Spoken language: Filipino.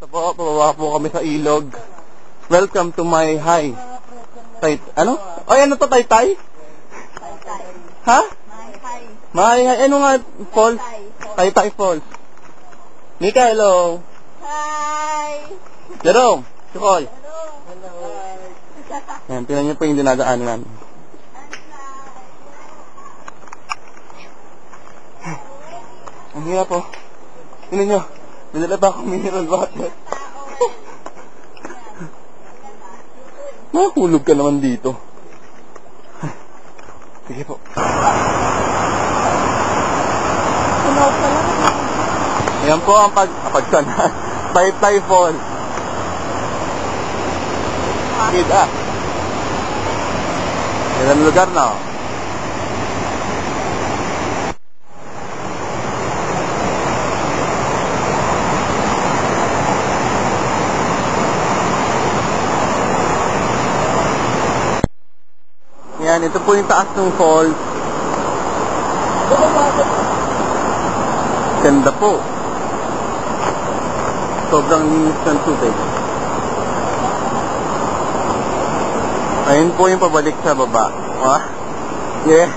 Ito po, pababa po kami sa ilog. Welcome to my high. Ano? Ay, ano to, Taytay? Taytay. Ha? Mahal. My high. Ano nga, falls? Taytay Falls. Mika, hello. Hi! Jerome, Chukol. Hello. Ayan, tingnan niyo po yung dinadaanan. Ang hirap po. Tingnan niyo. Dinala pa akong mineral water. Mahulog ka naman dito. Sige po. Ayan po ang pagsanan. Taytay Falls. Kita. Ilang lugar na. Yan, ito po yung taas ng falls. Ganda po. Sobrang linis ng tubig. Ayun po yung pabalik sa baba. Ah? Yeah.